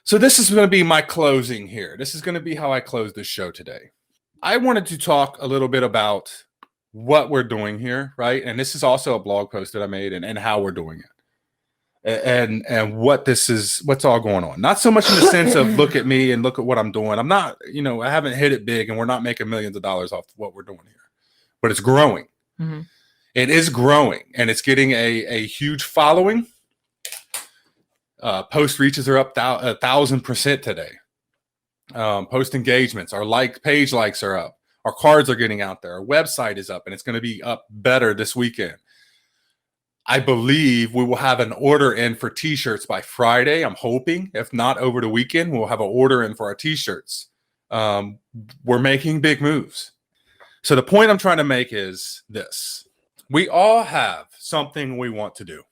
So this is going to be my closing here. This is going to be how I close this show today. I wanted to talk a little bit about what we're doing here, right? And this is also a blog post that I made and how we're doing it. And what this is, what's all going on. Not so much in the sense of look at me and look at what I'm doing. I'm not, I haven't hit it big and we're not making millions of dollars off what we're doing here, but it's growing. Mm-hmm. It is growing and it's getting a huge following. Post reaches are up 1,000% today. Post engagements, our page likes are up. Our cards are getting out there. Our website is up and it's going to be up better this weekend. I believe we will have an order in for t-shirts by Friday. I'm hoping, if not over the weekend, we'll have an order in for our t-shirts. We're making big moves. So the point I'm trying to make is this. We all have something we want to do.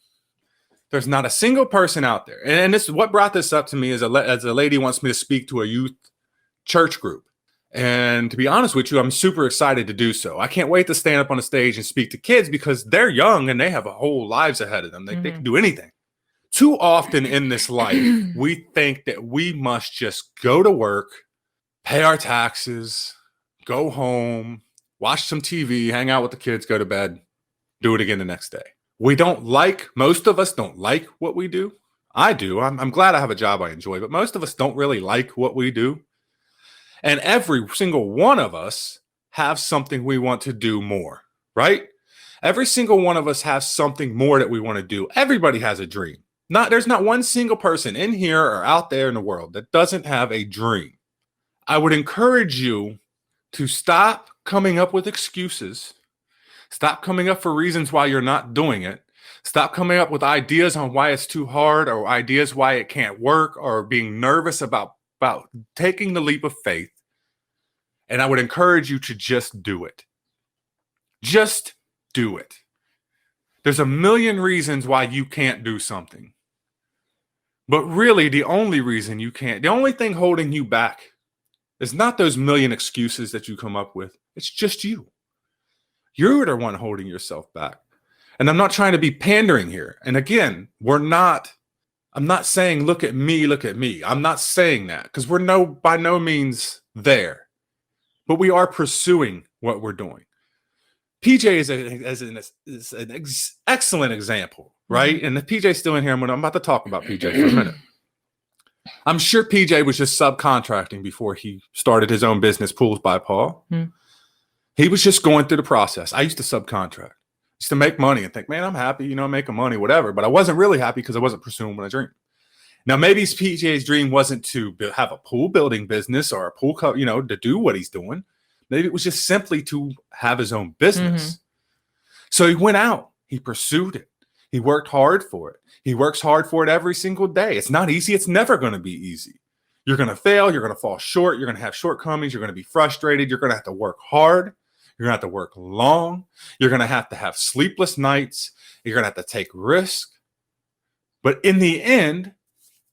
There's not a single person out there. And this is what brought this up to me as a lady wants me to speak to a youth church group. And to be honest with you, I'm super excited to do so. I can't wait to stand up on the stage and speak to kids because they're young and they have a whole lives ahead of them. They can do anything. Too often in this life, we think that we must just go to work, pay our taxes, go home, watch some TV, hang out with the kids, go to bed, do it again the next day. Most of us don't like what we do. I do. I'm glad I have a job I enjoy, but most of us don't really like what we do. And every single one of us have something we want to do more, right? Every single one of us has something more that we want to do. Everybody has a dream. There's not one single person in here or out there in the world that doesn't have a dream. I would encourage you to stop coming up with excuses. Stop coming up for reasons why you're not doing it. Stop coming up with ideas on why it's too hard or ideas why it can't work or being nervous about taking the leap of faith. And I would encourage you to just do it. Just do it. There's a million reasons why you can't do something. But really, the only reason you can't, the only thing holding you back is not those million excuses that you come up with. It's just you. You're the one holding yourself back. And I'm not trying to be pandering here. And again, I'm not saying, look at me, look at me. I'm not saying that because we're by no means there. But we are pursuing what we're doing. PJ is an excellent example, right? And if PJ's still in here, I'm about to talk about PJ for a minute. I'm sure PJ was just subcontracting before he started his own business, Pools by Paul. He was just going through the process. I used to subcontract. Used to make money and think, man, I'm happy, making money, whatever. But I wasn't really happy because I wasn't pursuing my dream. Now, maybe PJ's dream wasn't to have a pool building business or a pool, to do what he's doing. Maybe it was just simply to have his own business. So he went out. He pursued it. He worked hard for it. He works hard for it every single day. It's not easy. It's never going to be easy. You're going to fail. You're going to fall short. You're going to have shortcomings. You're going to be frustrated. You're going to have to work hard. You're going to have to work long. You're going to have sleepless nights. You're going to have to take risks. But in the end,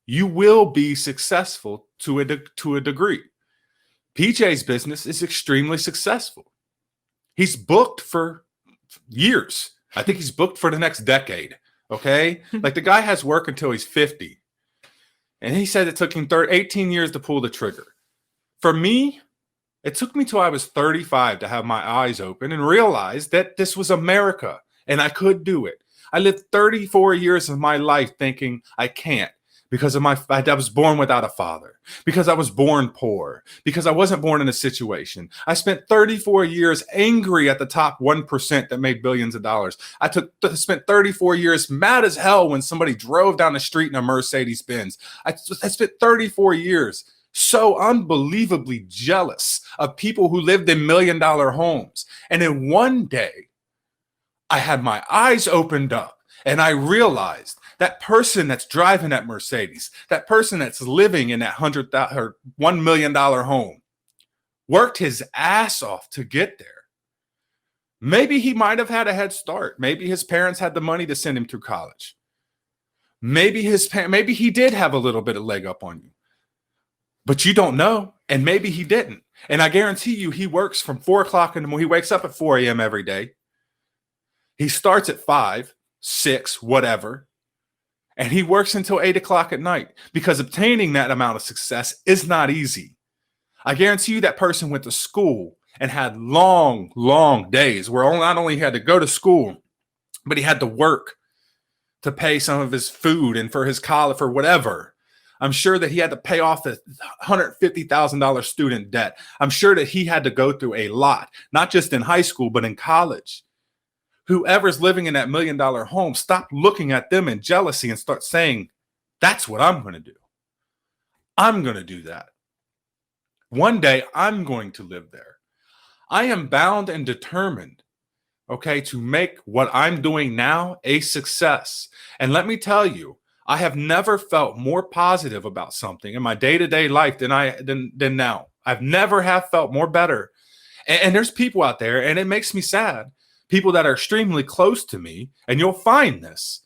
you will be successful to a degree. PJ's business is extremely successful. He's booked for years. I think he's booked for the next decade. Okay? Like the guy has work until he's 50. And he said it took him 18 years to pull the trigger. For me, it took me till I was 35 to have my eyes open and realize that this was America and I could do it. I lived 34 years of my life thinking I can't because I was born without a father, because I was born poor, because I wasn't born in a situation. I spent 34 years angry at the top 1% that made billions of dollars. I spent 34 years mad as hell when somebody drove down the street in a Mercedes Benz. I spent 34 years so unbelievably jealous of people who lived in $1 million homes. And then one day, I had my eyes opened up and I realized that person that's driving that Mercedes, that person that's living in that $1 million home, worked his ass off to get there. Maybe he might have had a head start. Maybe his parents had the money to send him through college. Maybe he did have a little bit of leg up on you. But you don't know, and maybe he didn't. And I guarantee you, he works from 4 o'clock in the morning. He wakes up at 4 a.m. every day. He starts at 5, 6, whatever. And he works until 8 o'clock at night because obtaining that amount of success is not easy. I guarantee you that person went to school and had long, long days where not only he had to go to school, but he had to work to pay some of his food and for his college, for whatever. I'm sure that he had to pay off the $150,000 student debt. I'm sure that he had to go through a lot, not just in high school, but in college. Whoever's living in that $1 million home, stop looking at them in jealousy and start saying, that's what I'm going to do. I'm going to do that. One day I'm going to live there. I am bound and determined, okay, to make what I'm doing now a success. And let me tell you, I have never felt more positive about something in my day-to-day life than now. I've never have felt more better. And there's people out there, and it makes me sad, people that are extremely close to me, and you'll find this.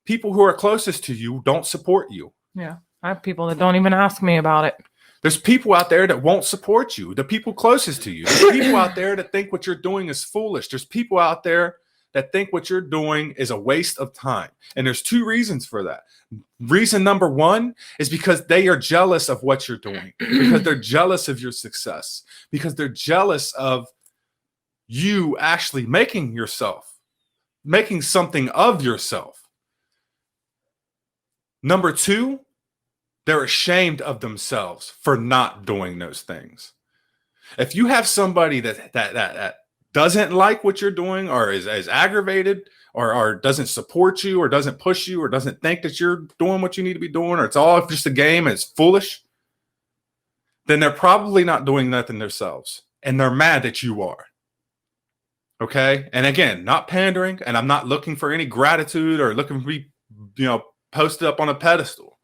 People who are closest to you don't support you. Yeah, I have people that don't even ask me about it. There's people out there that won't support you, the people closest to you. There's people out there that think what you're doing is foolish. There's people out there that think what you're doing is a waste of time. And there's two reasons for that. Reason number one is because they are jealous of what you're doing, because they're jealous of your success, because they're jealous of you actually making something of yourself. Number two, they're ashamed of themselves for not doing those things. If you have somebody that doesn't like what you're doing, or is aggravated, or doesn't support you, or doesn't push you, or doesn't think that you're doing what you need to be doing, or it's all just a game and it's foolish, then they're probably not doing nothing themselves. And they're mad that you are. Okay? And again, not pandering, and I'm not looking for any gratitude or looking to be, posted up on a pedestal.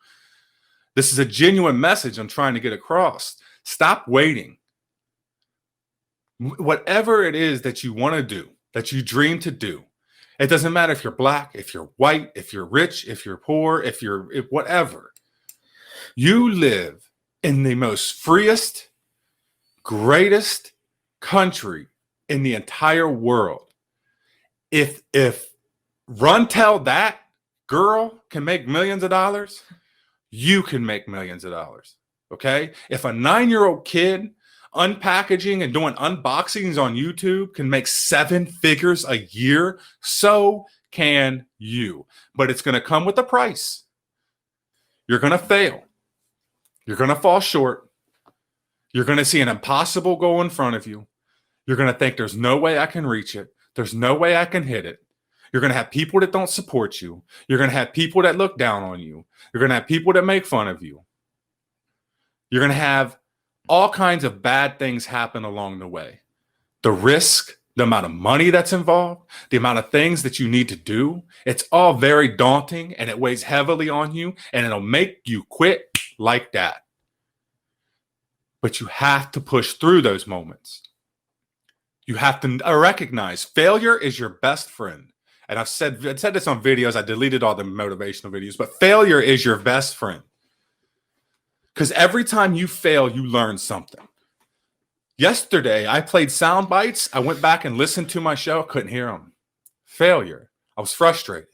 This is a genuine message I'm trying to get across. Stop waiting. Whatever it is that you want to do, that you dream to do, it doesn't matter if you're black, if you're white, if you're rich, if you're poor, if whatever. You live in the most freest, greatest country in the entire world. If Runtel, that girl, can make millions of dollars, you can make millions of dollars. Okay? If a 9-year-old kid unpackaging and doing unboxings on YouTube can make 7 figures a year, so can you. But it's going to come with a price. You're going to fail. You're going to fall short. You're going to see an impossible goal in front of you. You're going to think there's no way I can reach it. There's no way I can hit it. You're going to have people that don't support you. You're going to have people that look down on you. You're going to have people that make fun of you. You're going to have all kinds of bad things happen along the way. The risk, the amount of money that's involved, the amount of things that you need to do, it's all very daunting, and it weighs heavily on you, and it'll make you quit like that. But you have to push through those moments. You have to recognize failure is your best friend. And I've said this on videos. I deleted all the motivational videos, but failure is your best friend. Because every time you fail, you learn something. Yesterday, I played sound bites. I went back and listened to my show. Couldn't hear them. Failure. I was frustrated.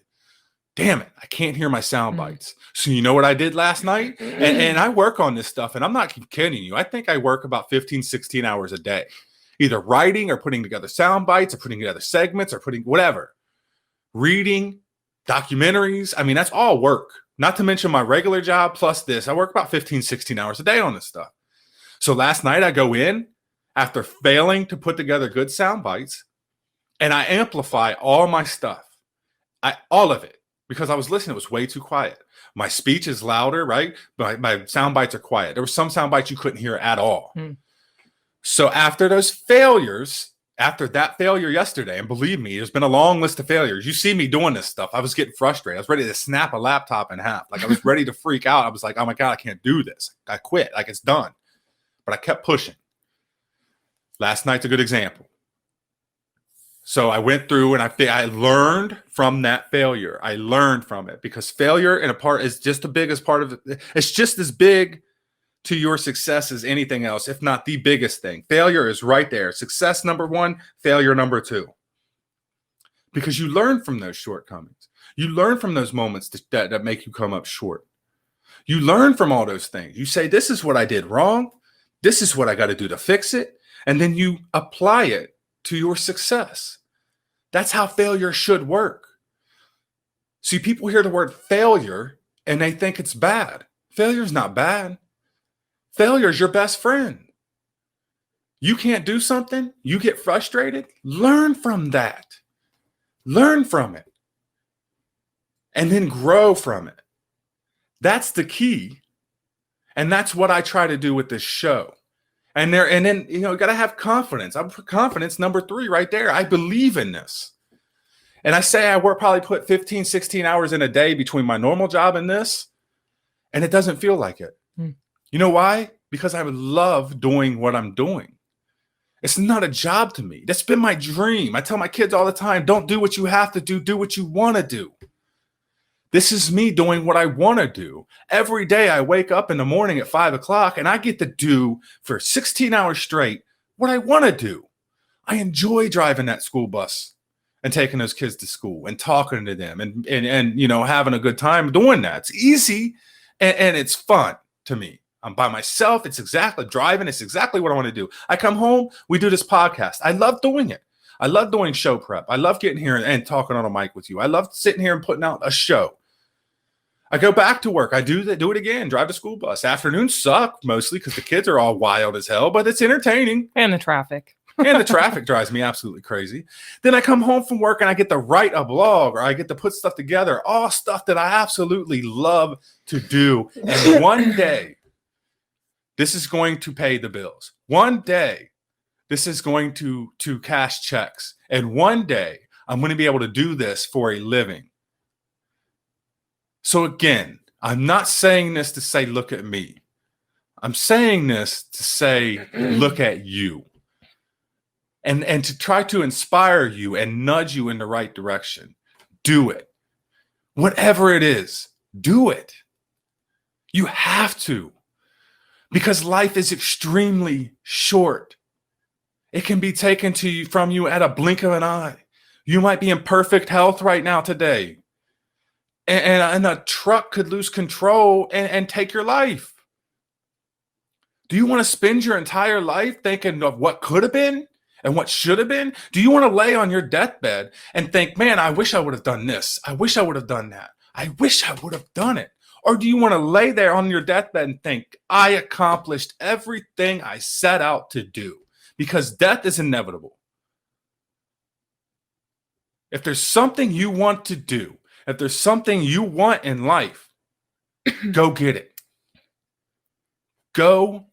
Damn it, I can't hear my sound bites. So you know what I did last night? And I work on this stuff, and I'm not kidding you. I think I work about 15, 16 hours a day, either writing or putting together sound bites or putting together segments or putting whatever. Reading, documentaries. I mean, that's all work. Not to mention my regular job plus this. I work about 15, 16 hours a day on this stuff. So last night I go in after failing to put together good sound bites, and I amplify all my stuff. All of it. Because I was listening, it was way too quiet. My speech is louder, right? But my sound bites are quiet. There were some sound bites you couldn't hear at all. So after those failures, after that failure yesterday, and believe me, there's been a long list of failures. You see me doing this stuff. I was getting frustrated. I was ready to snap a laptop in half. Like I was ready to freak out. I was like, oh my God, I can't do this. I quit. Like it's done. But I kept pushing. Last night's a good example. So I went through and I learned from that failure. I learned from it because failure in a part is just the biggest part of it. It's just as big to your success as anything else, if not the biggest thing. Failure is right there. Success number 1, failure number 2. Because you learn from those shortcomings. You learn from those moments that make you come up short. You learn from all those things. You say, this is what I did wrong. This is what I got to do to fix it. And then you apply it to your success. That's how failure should work. See, people hear the word failure and they think it's bad. Failure's not bad. Failure is your best friend. You can't do something, you get frustrated, learn from that. Learn from it. And then grow from it. That's the key. And that's what I try to do with this show. And then, you got to have confidence. I'm confidence number 3 right there. I believe in this. And I say I work probably put 15, 16 hours in a day between my normal job and this, and it doesn't feel like it. You know why? Because I love doing what I'm doing. It's not a job to me. That's been my dream. I tell my kids all the time, don't do what you have to do what you want to do. This is me doing what I want to do. Every day I wake up in the morning at 5 o'clock and I get to do for 16 hours straight what I want to do. I enjoy driving that school bus and taking those kids to school and talking to them and having a good time doing that. It's easy and it's fun to me. I'm by myself. It's exactly what I want to do. I come home, we do this podcast. I love doing it. I love doing show prep. I love getting here and talking on a mic with you. I love sitting here and putting out a show. I go back to work. I do it again, drive the school bus. Afternoons suck mostly because the kids are all wild as hell, but it's entertaining. And the traffic. And the traffic drives me absolutely crazy. Then I come home from work and I get to write a blog or I get to put stuff together, all stuff that I absolutely love to do. And one day, this is going to pay the bills. One day, this is going to cash checks. And one day, I'm going to be able to do this for a living. So again, I'm not saying this to say, look at me. I'm saying this to say, look at you. And to try to inspire you and nudge you in the right direction. Do it. Whatever it is, do it. You have to. Because life is extremely short. It can be taken from you at a blink of an eye. You might be in perfect health right now today. And a truck could lose control and take your life. Do you want to spend your entire life thinking of what could have been and what should have been? Do you want to lay on your deathbed and think, man, I wish I would have done this. I wish I would have done that. I wish I would have done it. Or do you want to lay there on your deathbed and think, I accomplished everything I set out to do? Because death is inevitable. If there's something you want to do, if there's something you want in life, go get it. Go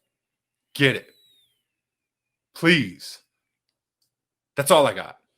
get it. Please. That's all I got.